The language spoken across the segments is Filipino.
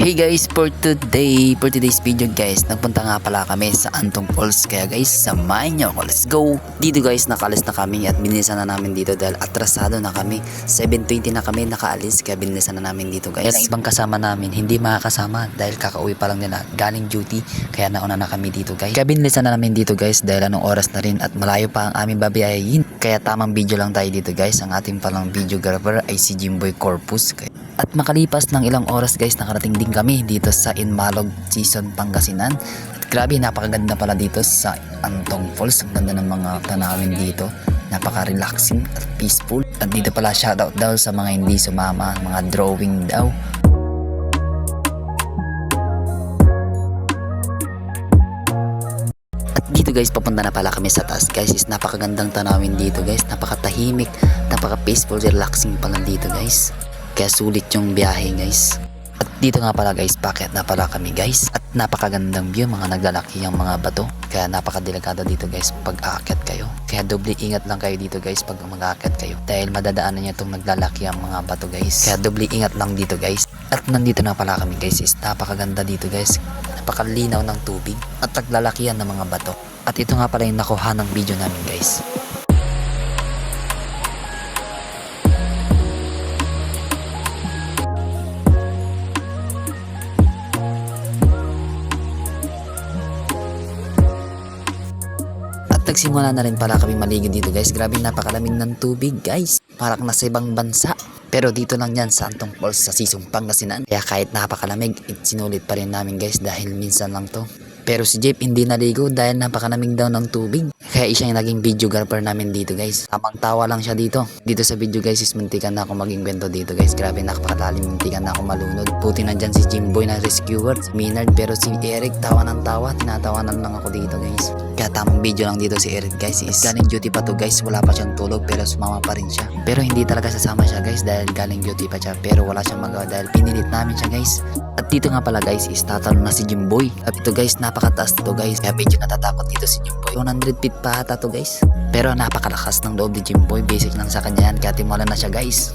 Hey guys, for today's video guys, nagpunta nga pala kami sa Antong Falls. Kaya guys, samahan nyo ako, let's go. Dito guys, nakaalis na kami at binilisan na namin dito dahil atrasado na kami. 7:20 na kami nakaalis, kaya binilisan na namin dito guys. Kaya ibang kasama namin, hindi makakasama dahil kakauwi pa lang nila galing duty, kaya nauna na kami dito guys. Kaya binilisan na namin dito guys dahil anong oras na rin at malayo pa ang aming babiyahin. Kaya tamang video lang tayo dito guys. Ang ating palang videographer ay si Jimboy Corpus. At makalipas ng ilang oras guys, nakarating din kami dito sa Inmalog Season Pangasinan. At grabe, napakaganda pala dito sa Antong Falls. Ang ganda ng mga tanawin dito, napaka-relaxing at peaceful. At dito pala shoutout daw sa mga hindi sumama, mga drawing daw. At dito guys, papunta na pala kami sa taas guys. Is napakagandang tanawin dito guys, napakatahimik, napaka-peaceful, relaxing pala dito guys. Kaya sulit yung biyahe guys. At dito nga pala guys, packet na pala kami guys. At napakagandang view, mga naglalaki yung mga bato. Kaya napakadelikado dito guys pag aakyat kayo. Kaya doble ingat lang kayo dito guys pag mag-aakyat kayo. Dahil madadaanan nyo itong naglalaki yung mga bato guys. Kaya doble ingat lang dito guys. At nandito na pala kami guys, is napakaganda dito guys. Napakalinaw ng tubig at naglalakihan ng mga bato. At ito nga pala yung nakuha ng video namin guys. Nagsimula na rin pala kami maligo dito guys. Grabe, napakalamig ng tubig guys. Parang nasa ibang bansa. Pero dito lang yan sa Antong Falls sa Sisong Pangasinan. Kaya kahit napakalamig, sinulit pa rin namin guys dahil minsan lang to. Pero si Jeep hindi naligo dahil napakalamig daw ng tubig. Kaya siya yung naging videographer namin dito guys. Tamang tawa lang siya dito. Dito sa video guys is muntikan na ako maging kwento dito guys. Grabe, napakalalim, muntikan na ako malunod. Buti na dyan si Jimboy na rescuer, si Maynard. Pero si Eric tawa ng tawa. Tinatawanan lang ako dito guys. Kaya tamang video lang dito si Eric guys. Is galing duty pa to guys. Wala pa siyang tulog pero sumama pa rin siya. Pero hindi talaga sasama siya guys dahil galing duty pa siya. Pero wala siyang magawa dahil pinilit namin siya guys. At dito nga pala guys is tatalo na si Jimboy. At ito guys, napakataas to guys. Kaya medyo natatakot dito si Jimboy. 100 feet pa ata to guys. Pero napakalakas ng loob ni Jimboy. Basic lang sa kanya yan. Kaya timala na siya guys.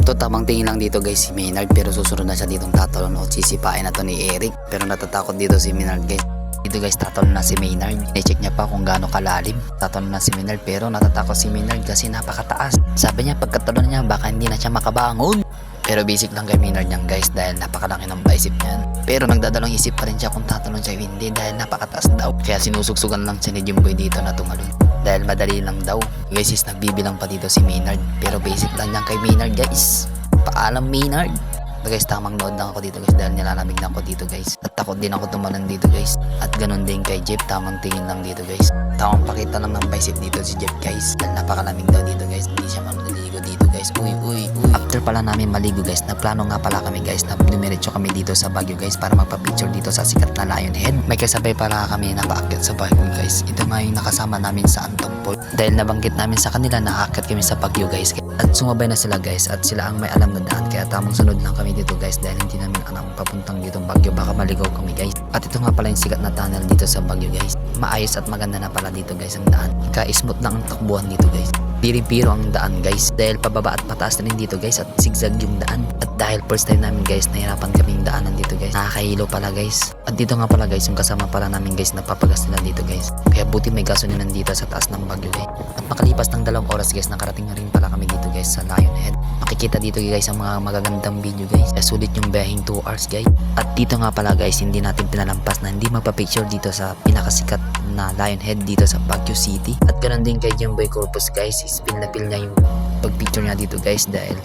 Ito tamang tingin lang dito guys si Maynard. Pero susunod na siya ditong tatalon o sisipain na to ni Eric. Pero natatakot dito si Maynard guys. Dito guys, tatalon na si Maynard. I-check niya pa kung gaano kalalim. Tatalon na si Maynard pero natatakot si Maynard kasi napakataas. Sabi niya pagkatalon niya baka hindi na siya makabangon. Pero basic lang kay Maynard niyan guys dahil napakalaki ng bicep niyan. Pero nagdadalawang isip pa rin siya kung tatalon siya o hindi dahil napakataas daw. Kaya sinusugsugan lang siya ni Jimboy dito na tumalon. Dahil madali lang daw. Guys is nagbibilang pa dito si Maynard. Pero basic lang niyan kay Maynard guys. Paalam Maynard. Guys, tamang nood lang ako dito guys dahil nilalamig na ako dito guys. At takot din ako tumalon dito guys. At ganun din kay Jeep, tamang tingin lang dito guys. Tamang pakita lang ng bicep dito si Jeep guys. Dahil napakalamig daw dito guys. Hindi siya manaligo dito guys. Uy. After pala namin maligo guys, nagplano nga pala kami guys na dumiretso kami dito sa Baguio guys para magpa-picture dito sa sikat na Lion Head. May kasabay pala kami na paakyat sa Baguio guys. Ito nga yung nakasama namin sa Antong Falls. Dahil nabanggit namin sa kanila na aakyat kami sa Baguio guys. At sumabay na sila guys at sila ang may alam na daan. Kaya tamang sunod lang kami dito guys dahil hindi namin alam papuntang ditong Baguio, baka maligaw kami guys. At ito nga pala yung sikat na tunnel dito sa Baguio guys. Maayos at maganda na pala dito guys ang daan. Kaya smooth lang ang takbuhan dito guys. Piro ang daan guys dahil pababa at pataas na rin dito guys at zigzag yung daan. At dahil first time namin guys nahirapan kaming daanan dito guys. Nakakahilo pala guys. At dito nga pala guys yung kasama pala namin guys napapagas nila dito guys. Kaya buti may gasolinan dito sa taas ng Baguio guys. At makalipas ng 2 oras guys nakarating na rin pala kami dito guys sa Lion Head. Makikita dito guys ang mga magagandang video guys. Kaya sulit yung biyaheng 2 hours guys. At dito nga pala guys hindi natin pinalampas na hindi magpa-picture dito sa pinakasikat na Lion Head dito sa Baguio City. At ganun din kay Jimboy Corpus guys, is pinapil niya yung pag-picture niya dito guys dahil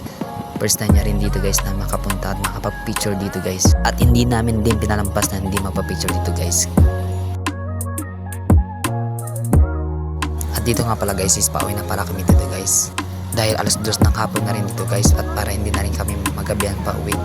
first time niya rin dito guys na makapunta at makapag-picture dito guys. At hindi namin din pinalampas na hindi magpa-picture dito guys. At dito nga pala guys is pauwi na pala kami dito guys. Dahil alas 2 ng hapon na rin dito guys at para hindi na rin kami magabihan pa uwi.